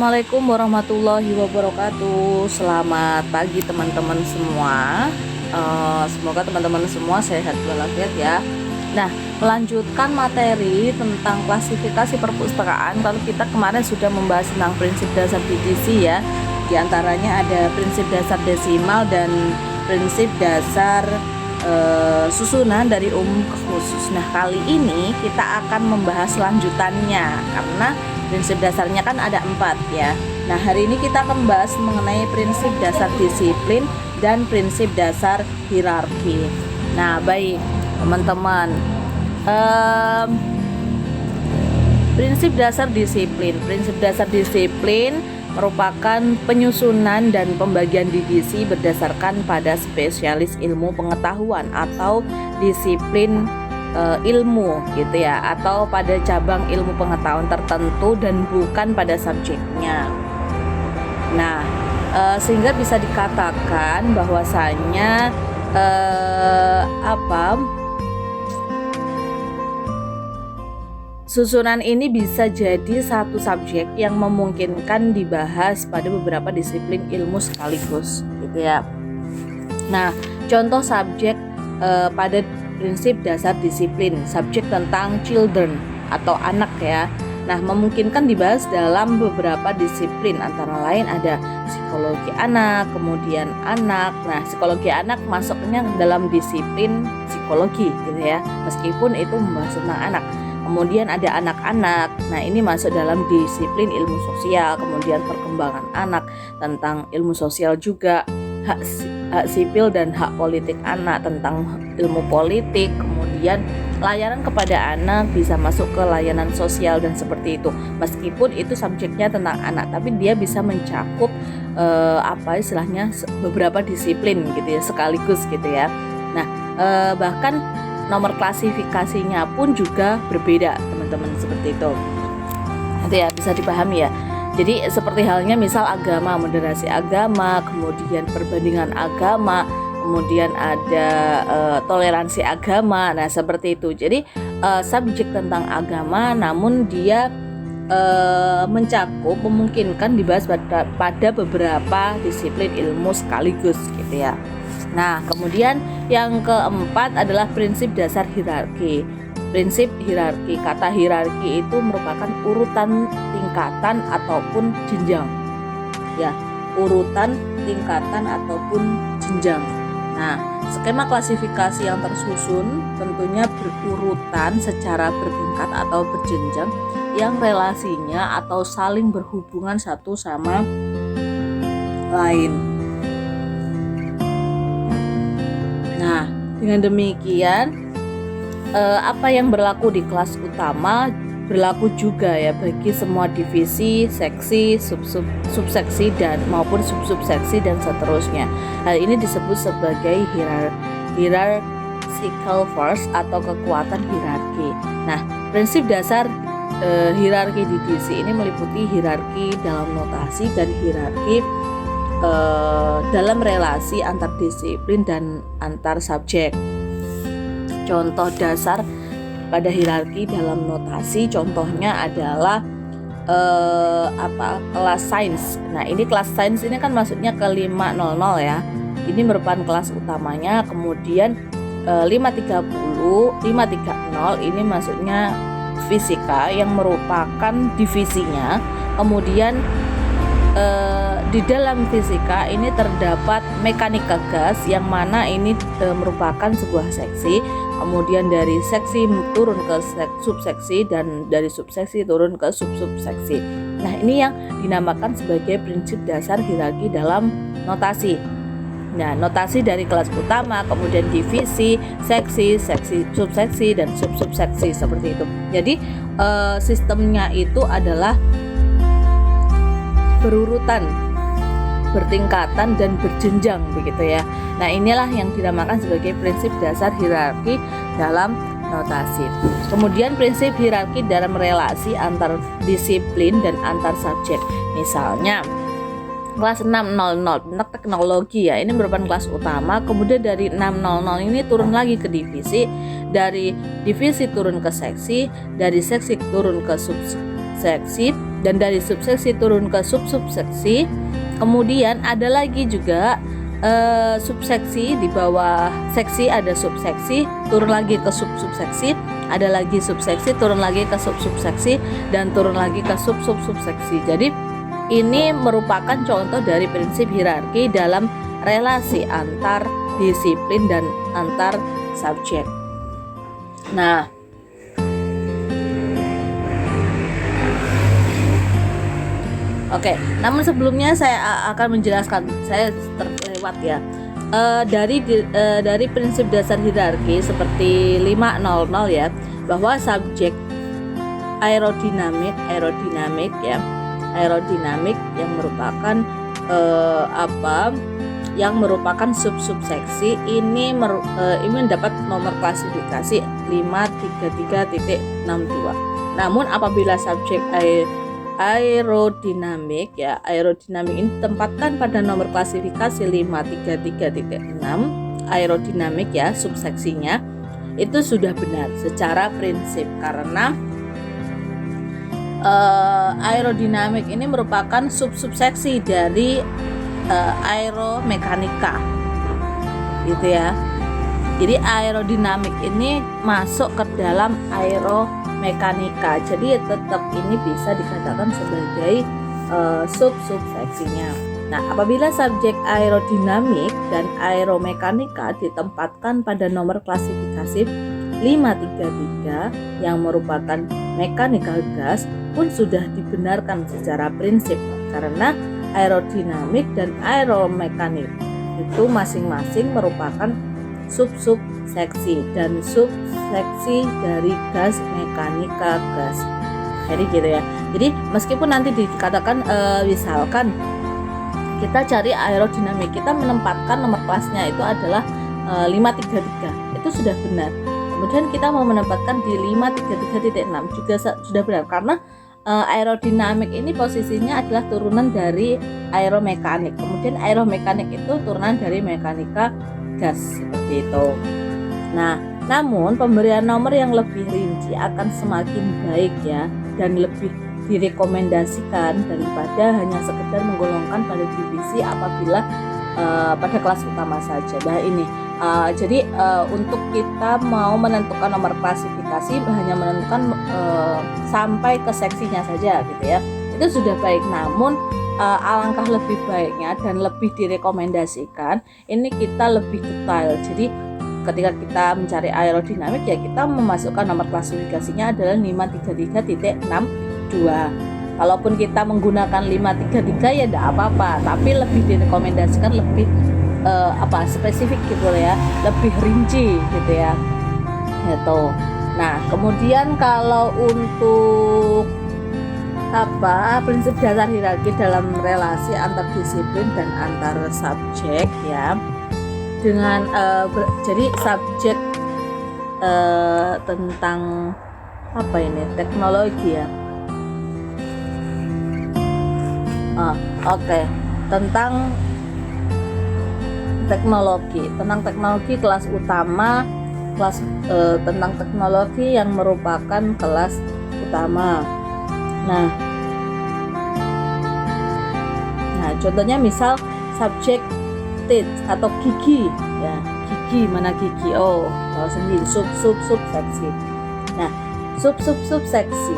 Assalamualaikum warahmatullahi wabarakatuh. Selamat pagi teman-teman semua. Semoga teman-teman semua sehat walafiat ya. Nah, melanjutkan materi tentang klasifikasi perpustakaan. Kalau kita kemarin sudah membahas tentang prinsip dasar DTC ya. Di antaranya ada prinsip dasar desimal dan prinsip dasar susunan dari umum ke khusus. Nah, kali ini kita akan membahas lanjutannya karena prinsip dasarnya kan ada 4 ya. Nah, hari ini kita akan membahas mengenai prinsip dasar disiplin dan prinsip dasar hierarki. Nah, baik teman-teman, prinsip dasar disiplin. Prinsip dasar disiplin merupakan penyusunan dan pembagian divisi berdasarkan pada spesialis ilmu pengetahuan atau disiplin ilmu gitu ya, atau pada cabang ilmu pengetahuan tertentu dan bukan pada subjeknya. Nah, sehingga bisa dikatakan bahwasanya susunan ini bisa jadi satu subjek yang memungkinkan dibahas pada beberapa disiplin ilmu sekaligus gitu ya. Nah, contoh subjek pada prinsip dasar disiplin, subjek tentang children atau anak ya. Nah, memungkinkan dibahas dalam beberapa disiplin, antara lain ada psikologi anak, kemudian anak. Nah, psikologi anak masuknya dalam disiplin psikologi gitu ya, meskipun itu membahas tentang anak. Kemudian ada anak-anak. Nah, ini masuk dalam disiplin ilmu sosial. Kemudian perkembangan anak, tentang ilmu sosial juga. Hak sipil dan hak politik anak, tentang ilmu politik. Kemudian layanan kepada anak bisa masuk ke layanan sosial dan seperti itu. Meskipun itu subjeknya tentang anak, tapi dia bisa mencakup istilahnya beberapa disiplin gitu ya, sekaligus gitu ya. Nah, bahkan nomor klasifikasinya pun juga berbeda teman-teman, seperti itu. Nanti ya bisa dipahami ya. Jadi seperti halnya misal agama, moderasi agama, kemudian perbandingan agama, kemudian ada toleransi agama. Nah, seperti itu. Jadi subjek tentang agama, namun dia mencakup, memungkinkan dibahas pada beberapa disiplin ilmu sekaligus gitu ya. Nah, kemudian yang keempat adalah prinsip dasar hierarki. Prinsip hierarki, kata hierarki itu merupakan urutan tingkatan ataupun jenjang ya, urutan tingkatan ataupun jenjang. Nah, skema klasifikasi yang tersusun tentunya berurutan secara bertingkat atau berjenjang yang relasinya atau saling berhubungan satu sama lain. Nah, dengan demikian apa yang berlaku di kelas utama berlaku juga ya bagi semua divisi, seksi, subseksi dan maupun subseksi dan seterusnya. Hal ini disebut sebagai hierarchical force atau kekuatan hierarki. Nah, prinsip dasar hierarki divisi ini meliputi hierarki dalam notasi dan hierarki dalam relasi antar disiplin dan antar subjek. Contoh dasar pada hierarki dalam notasi contohnya adalah kelas sains. Nah, ini kelas sains ini kan maksudnya ke 500 ya. Ini merupakan kelas utamanya. Kemudian 530, 530 ini maksudnya fisika yang merupakan divisinya. Kemudian di dalam fisika ini terdapat mekanika gas yang mana ini merupakan sebuah seksi. Kemudian dari seksi turun ke subseksi dan dari subseksi turun ke subseksi. Nah, ini yang dinamakan sebagai prinsip dasar hierarki dalam notasi. Nah, notasi dari kelas utama, kemudian divisi, seksi, subseksi dan subseksi seperti itu. Jadi sistemnya itu adalah berurutan, bertingkatan dan berjenjang begitu ya. Nah, inilah yang dinamakan sebagai prinsip dasar hierarki dalam notasi. Kemudian prinsip hierarki dalam relasi antar disiplin dan antar subjek. Misalnya kelas 600 tentang teknologi ya, ini merupakan kelas utama. Kemudian dari 600 ini turun lagi ke divisi, dari divisi turun ke seksi, dari seksi turun ke subseksi, dan dari subseksi turun ke sub-subseksi. Kemudian ada lagi juga subseksi, di bawah seksi ada subseksi, turun lagi ke sub-subseksi, ada lagi subseksi, turun lagi ke sub-subseksi, dan turun lagi ke sub-subseksi. Jadi ini merupakan contoh dari prinsip hierarki dalam relasi antar disiplin dan antar subjek. Nah, oke, namun sebelumnya saya akan menjelaskan, saya terlewat ya. Dari prinsip dasar hierarki seperti 500 ya, bahwa subjek aerodinamik ya, aerodinamik yang merupakan yang merupakan sub-subseksi ini mendapat nomor klasifikasi 533.62. Namun apabila subjek aerodinamik ya, aerodinamik ini ditempatkan pada nomor klasifikasi 533.6, aerodinamik ya subseksinya, itu sudah benar secara prinsip, karena aerodinamik ini merupakan sub-subseksi dari aeromekanika gitu ya. Jadi aerodinamik ini masuk ke dalam aeromekanika, jadi tetap ini bisa dikatakan sebagai sub-subseksinya. Nah, apabila subjek aerodinamik dan aeromekanika ditempatkan pada nomor klasifikasi 533 yang merupakan mechanical gas pun sudah dibenarkan secara prinsip, karena aerodinamik dan aeromekanik itu masing-masing merupakan sub-subseksi dan subseksi dari gas mekanika gas. Jadi gitu ya. Jadi meskipun nanti dikatakan misalkan kita cari aerodinamik, kita menempatkan nomor kelasnya itu adalah 533, itu sudah benar. Kemudian kita mau menempatkan di 533.6 juga sudah benar, karena aerodinamik ini posisinya adalah turunan dari aeromekanik. Kemudian aeromekanik itu turunan dari mekanika gas, seperti itu. Nah, namun pemberian nomor yang lebih rinci akan semakin baik ya, dan lebih direkomendasikan daripada hanya sekedar menggolongkan pada divisi apabila pada kelas utama saja. Nah ini jadi untuk kita mau menentukan nomor klasifikasi hanya menentukan sampai ke seksinya saja gitu ya, itu sudah baik. Namun alangkah lebih baiknya dan lebih direkomendasikan ini kita lebih detail. Jadi ketika kita mencari aerodinamik ya kita memasukkan nomor klasifikasinya adalah 533.62. Kalaupun kita menggunakan 533 ya tidak apa-apa, tapi lebih direkomendasikan lebih spesifik gitu ya, lebih rinci gitu ya. Gitu. Nah, kemudian kalau untuk prinsip dasar hierarki dalam relasi antar disiplin dan antar subjek ya. Dengan jadi subjek tentang teknologi ya. Tentang teknologi kelas utama, tentang teknologi yang merupakan kelas utama. Nah, contohnya misal subjek teeth atau gigi ya, gigi mana gigi, kalau sendiri subseksi. Nah, subseksi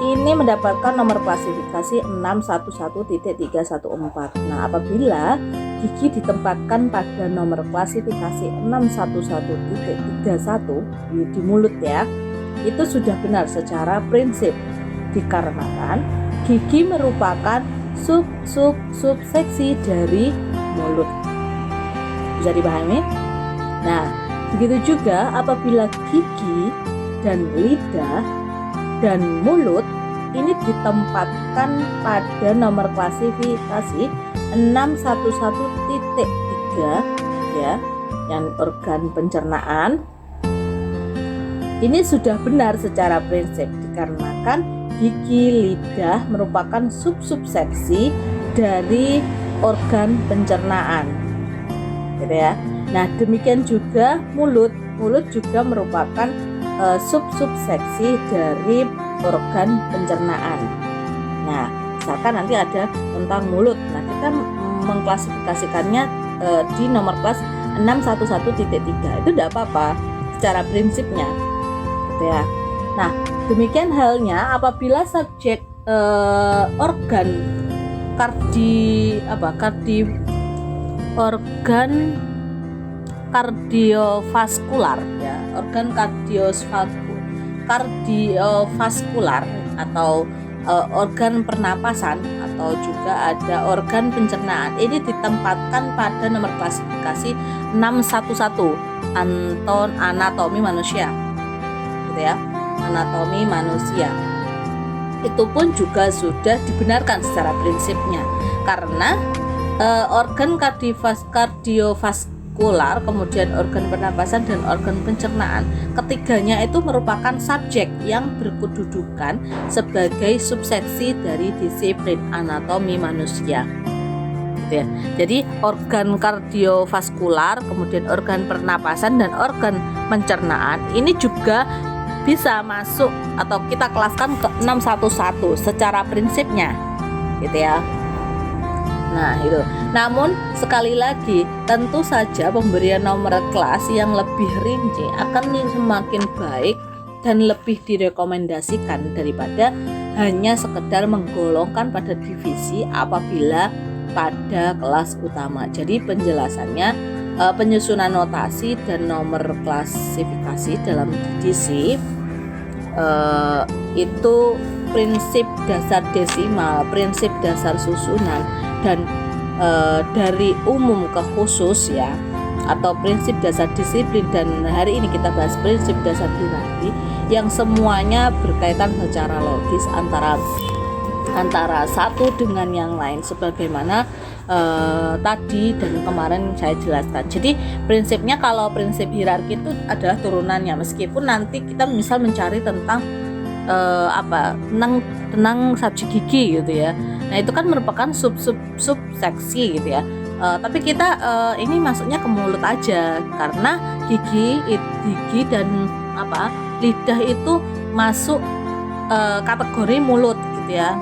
ini mendapatkan nomor klasifikasi 611.314. Nah, apabila gigi ditempatkan pada nomor klasifikasi 611.31 di mulut ya, itu sudah benar secara prinsip, dikarenakan gigi merupakan subseksi dari mulut. Bisa dipahami? Nah, begitu juga apabila gigi dan lidah dan mulut ini ditempatkan pada nomor klasifikasi 611.3 ya, yang organ pencernaan. Ini sudah benar secara prinsip, dikarenakan gigi lidah merupakan subseksi dari organ pencernaan gitu ya. Nah, demikian juga mulut juga merupakan subseksi dari organ pencernaan. Nah, misalkan nanti ada tentang mulut. Nah, kita mengklasifikasikannya di nomor kelas 611.3. Itu tidak apa-apa secara prinsipnya, gitu ya. Nah, demikian halnya apabila subjek organ organ kardiovaskular ya, organ kardiovaskular atau organ pernapasan atau juga ada organ pencernaan. Ini ditempatkan pada nomor klasifikasi 611 anatomi manusia, gitu ya, anatomi manusia. Itu pun juga sudah dibenarkan secara prinsipnya karena organ kardiovaskular, kemudian organ pernapasan dan organ pencernaan, ketiganya itu merupakan subjek yang berkedudukan sebagai subseksi dari disiplin anatomi manusia, gitu ya. Jadi organ kardiovaskular, kemudian organ pernapasan dan organ pencernaan ini juga bisa masuk atau kita kelaskan ke 611 secara prinsipnya, gitu ya. Nah, itu. Namun sekali lagi, tentu saja pemberian nomor kelas yang lebih rinci akan semakin baik dan lebih direkomendasikan daripada hanya sekedar menggolongkan pada divisi apabila pada kelas utama. Jadi penjelasannya, penyusunan notasi dan nomor klasifikasi dalam divisi itu prinsip dasar desimal, prinsip dasar susunan, dan dari umum ke khusus ya, atau prinsip dasar disiplin. Dan hari ini kita bahas prinsip dasar hierarki yang semuanya berkaitan secara logis antara satu dengan yang lain sebagaimana tadi dan kemarin saya jelaskan. Jadi prinsipnya, kalau prinsip hierarki itu adalah turunannya, meskipun nanti kita misal mencari tentang tentang subjek gigi gitu ya. Nah, itu kan merupakan subseksi gitu ya. Tapi kita ini masuknya ke mulut aja karena gigi dan lidah itu masuk kategori mulut gitu ya,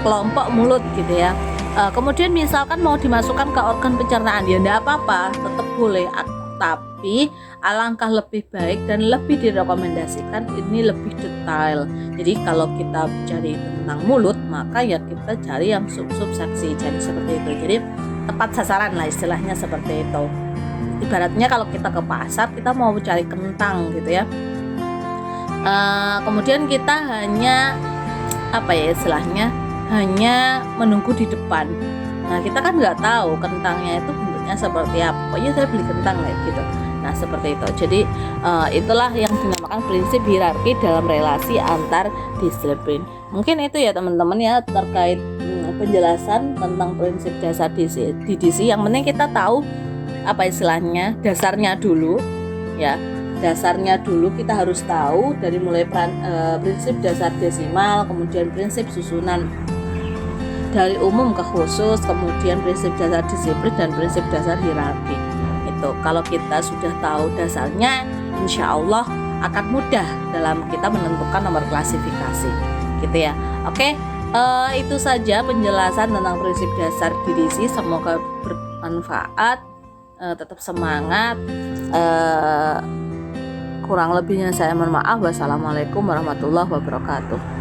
kelompok mulut gitu ya. Kemudian misalkan mau dimasukkan ke organ pencernaan ya enggak apa-apa, tetap boleh, tapi alangkah lebih baik dan lebih direkomendasikan ini lebih detail. Jadi kalau kita cari tentang mulut, maka ya kita cari yang subseksi, jadi seperti itu. Jadi tepat sasaran lah istilahnya, seperti itu. Ibaratnya kalau kita ke pasar, kita mau cari kentang gitu ya, kemudian kita hanya istilahnya hanya menunggu di depan. Nah, kita kan nggak tahu kentangnya itu bentuknya seperti apa. Pokoknya saya beli kentang kayak gitu. Nah, seperti itu. Jadi itulah yang dinamakan prinsip hierarki dalam relasi antar disiplin. Mungkin itu ya teman-teman ya, terkait penjelasan tentang prinsip dasar DDC. Yang penting kita tahu istilahnya dasarnya dulu ya. Dasarnya dulu kita harus tahu dari mulai prinsip dasar desimal, kemudian prinsip susunan dari umum ke khusus, kemudian prinsip dasar disiplin dan prinsip dasar hierarki. Itu kalau kita sudah tahu dasarnya, insya Allah akan mudah dalam kita menentukan nomor klasifikasi, gitu ya. Oke, itu saja penjelasan tentang prinsip dasar DDC. Semoga bermanfaat. Tetap semangat. Kurang lebihnya saya mohon maaf. Wassalamualaikum warahmatullahi wabarakatuh.